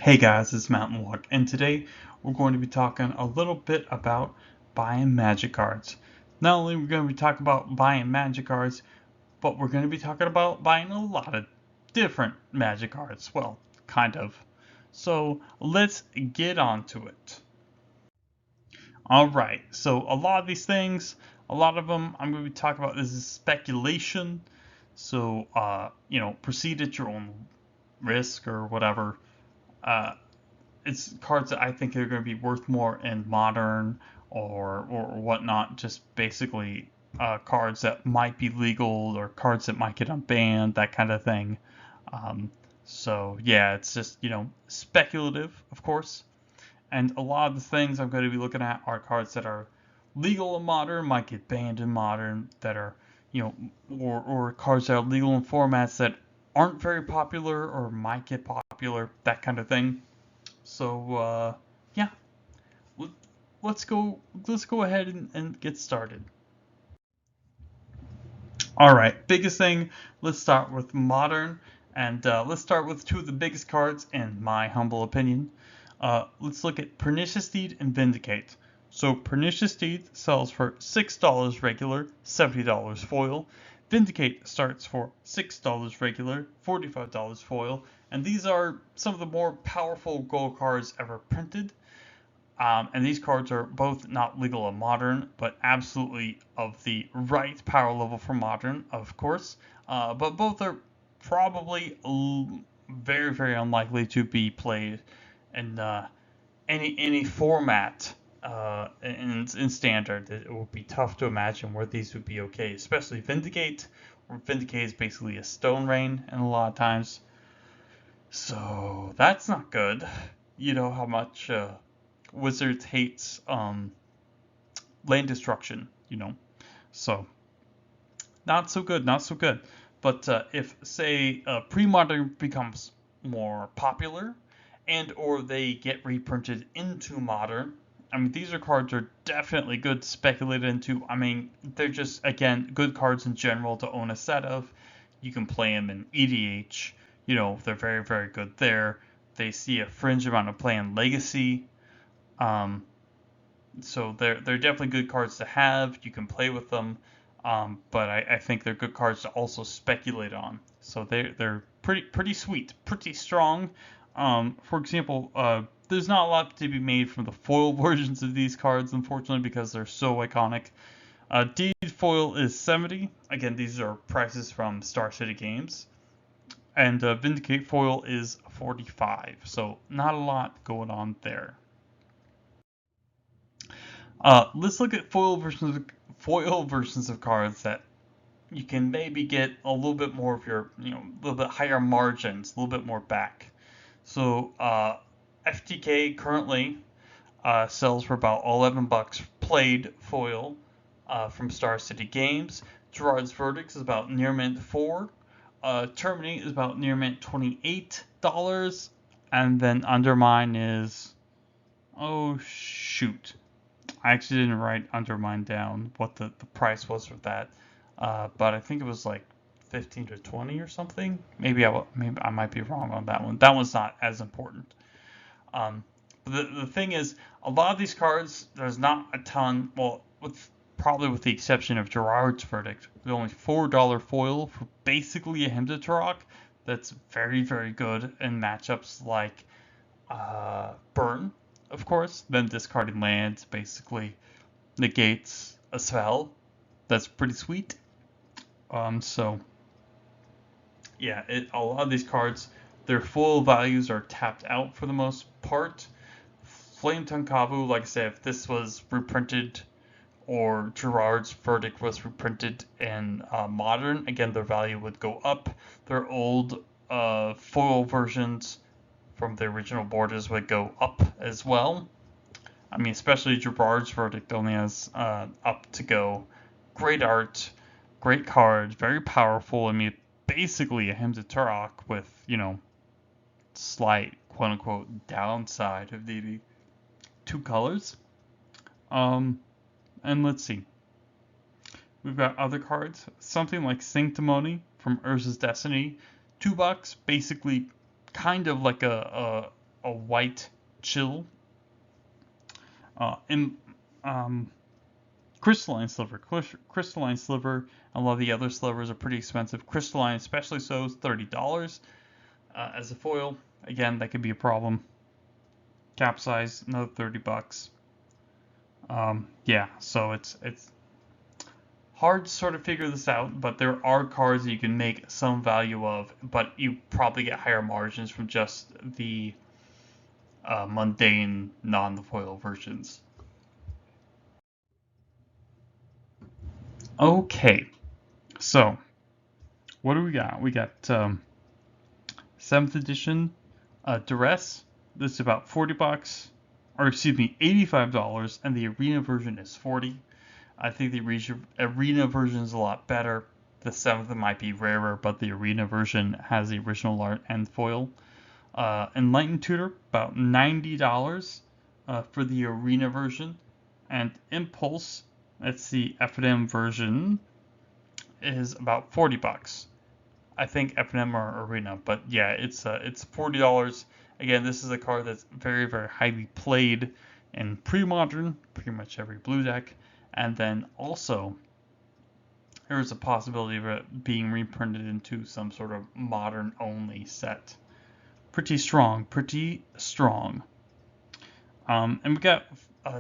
Hey guys, it's Mountain Walk, and today we're going to be talking a little bit about buying magic cards. Not only are we going to be talking about buying magic cards, but we're going to be talking about buying a lot of different magic cards. Well, kind of. So let's get on to it. Alright, so a lot of these things, a lot of them I'm going to be talking about this is speculation. So, proceed at your own risk or whatever. Uh, it's cards that I think are going to be worth more in modern or whatnot. Just basically cards that might be legal or cards that might get unbanned, that kind of thing. Um, so yeah, it's just speculative, of course. And a lot of the things I'm going to be looking at are cards that are legal in modern, might get banned in modern, that are or cards that are legal in formats that aren't very popular or might get popular, that kind of thing. So yeah, let- let's go. Let's go ahead and get started. All right, biggest thing. Let's start with modern, and let's start with two of the biggest cards in my humble opinion. Let's look at Pernicious Deed and Vindicate. So Pernicious Deed sells for $6 regular, $70 foil. Vindicate starts for $6 regular, $45 foil, and these are some of the more powerful gold cards ever printed. And these cards are both not legal in modern, but absolutely of the right power level for modern, of course. But both are probably very, very unlikely to be played in any format in standard. It would be tough to imagine where these would be okay, especially Vindicate, where Vindicate is basically a stone rain, and a lot of times. So that's not good. You know how much Wizards hates land destruction, So not so good, not so good. But if say pre-modern becomes more popular, and or they get reprinted into modern, I mean these are cards are definitely good to speculate into. I mean they're just again good cards in general to own a set of. You can play them in EDH. They're very very good there. They see a fringe amount of play in Legacy. Um, so they're definitely good cards to have. You can play with them, but I think they're good cards to also speculate on. So they're pretty sweet, pretty strong. For example, there's not a lot to be made from the foil versions of these cards, unfortunately, because they're so iconic. Deed foil is 70. Again, these are prices from Star City Games, and Vindicate foil is 45. So not a lot going on there. Let's look at foil versions of cards that you can maybe get a little bit more of your, a little bit higher margins, a little bit more back. So FTK currently sells for about $11 played foil from Star City Games. Gerard's Verdict is about near mint 4. Terminate is about near mint $28, and then Undermine is, oh shoot, I actually didn't write Undermine down what the price was for that, but I think it was like 15 to 20 or something. Maybe I might be wrong on that one. That one's not as important. But the thing is, a lot of these cards, there's not a ton. Well, probably with the exception of Gerard's Verdict, there's only $4 foil for basically a Himdatarok. That's very very good in matchups like Burn, of course. Then discarding lands basically negates a spell. That's pretty sweet. So yeah, a lot of these cards, their full values are tapped out for the most part. Flame Tongue Kavu, like I said, if this was reprinted or Gerard's Verdict was reprinted in modern, again their value would go up. Their old foil versions from the original borders would go up as well. I mean, especially Gerard's Verdict only has up to go. Great art, great card, very powerful. I mean, basically a Hymn to Turok with, slight quote unquote downside of the two colors. Um, and let's see. We've got other cards. Something like Sanctimony from Urza's Destiny. $2, basically kind of like a white chill. In crystalline sliver. Crystalline sliver. A lot of the other slivers are pretty expensive. Crystalline, especially so, is $30 as a foil. Again, that could be a problem. Capsize, another $30. Yeah, so it's hard to sort of figure this out, but there are cards that you can make some value of, but you probably get higher margins from just the mundane non-foil versions. Okay, so what do we got? We got 7th edition Duress. This is about $40, or excuse me, $85, and the arena version is $40. I think the arena version is a lot better. The 7th might be rarer, but the arena version has the original art and foil. Enlightened Tutor, about $90 for the arena version. And Impulse, that's the F&M version, is about $40. I think F&M or arena, but yeah, it's $40. Again, this is a card that's very, very highly played in pre-modern, pretty much every blue deck. And then also, there is a possibility of it being reprinted into some sort of modern-only set. Pretty strong, pretty strong. And we got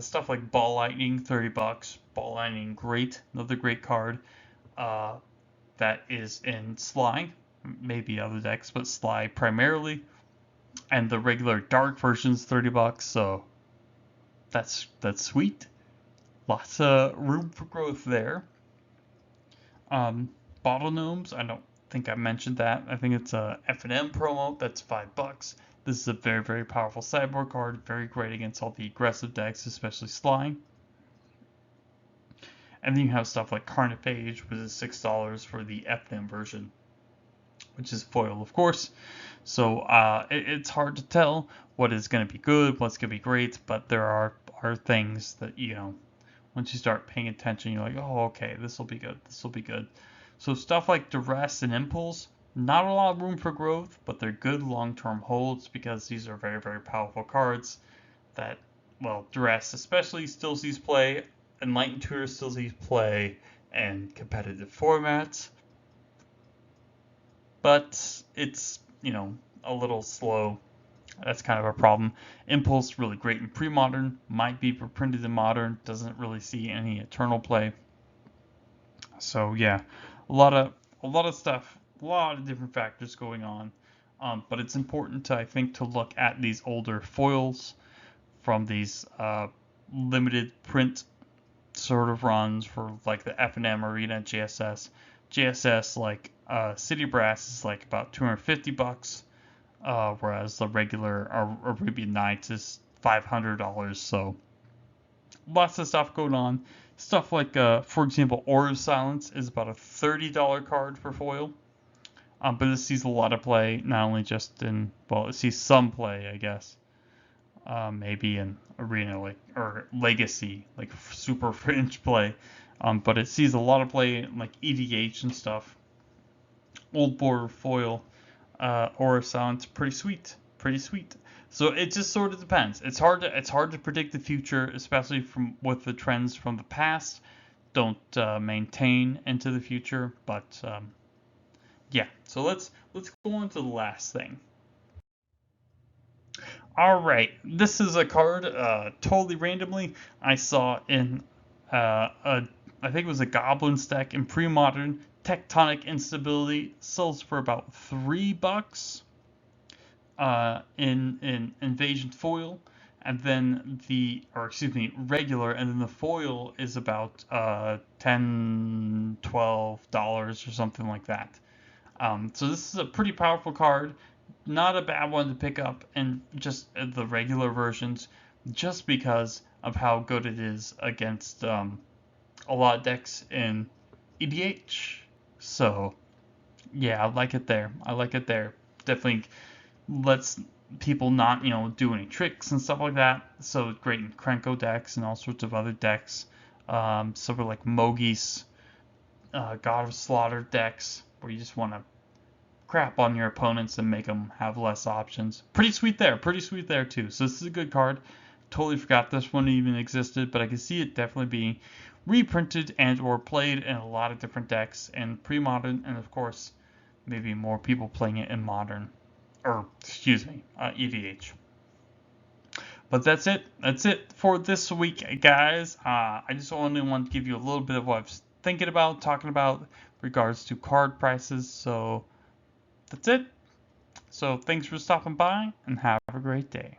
stuff like Ball Lightning, $30. Ball Lightning, great, another great card. That is in Sly, maybe other decks, but Sly primarily. And the regular dark version's $30, so that's sweet. Lots of room for growth there. Bottle Gnomes, I don't think I mentioned that. I think it's a F&M promo, that's $5. This is a very, very powerful sideboard card, very great against all the aggressive decks, especially Sly. And then you have stuff like Carnophage, which is $6 for the F&M version, which is foil, of course. So it's hard to tell what is going to be good, what's going to be great, but there are things that, once you start paying attention, you're like, oh, okay, this will be good, this will be good. So stuff like Duress and Impulse, not a lot of room for growth, but they're good long-term holds because these are very, very powerful cards that, well, Duress especially still sees play, Enlightened Tutor still sees play in competitive formats, but it's, a little slow. That's kind of a problem. Impulse, really great in pre-modern, might be reprinted in modern, doesn't really see any eternal play. So yeah, a lot of stuff, a lot of different factors going on. But it's important to, I think, to look at these older foils from these limited print sort of runs for like the F&M Arena JSS. JSS like City Brass is like about $250. Whereas the regular Arabian Nights is $500. So lots of stuff going on. Stuff like, for example, Aura of Silence is about a $30 card for foil. But it sees a lot of play, not only just in, well, it sees some play, I guess. Maybe in Arena or Legacy, like super fringe play. But it sees a lot of play in like EDH and stuff. Old border foil. Aura Silence, pretty sweet. So it just sort of depends. It's hard to predict the future, especially with the trends from the past. Don't maintain into the future, but yeah. So let's go on to the last thing. All right, this is a card totally randomly I saw in I think it was a Goblins deck in pre-modern. Tectonic Instability sells for about $3 in Invasion foil, and then regular, and then the foil is about $10-12 or something like that. So this is a pretty powerful card, not a bad one to pick up in just the regular versions, just because of how good it is against a lot of decks in EDH. So, yeah, I like it there. Definitely lets people not, do any tricks and stuff like that. So great in Krenko decks and all sorts of other decks. Sort of like Mogi's God of Slaughter decks, where you just want to crap on your opponents and make them have less options. Pretty sweet there too. So this is a good card. Totally forgot this one even existed, but I can see it definitely being reprinted and or played in a lot of different decks in pre-modern, and of course maybe more people playing it in modern, or excuse me, EDH. But that's it. That's it for this week, guys. I just only want to give you a little bit of what I was thinking about, talking about regards to card prices. So that's it. So thanks for stopping by and have a great day.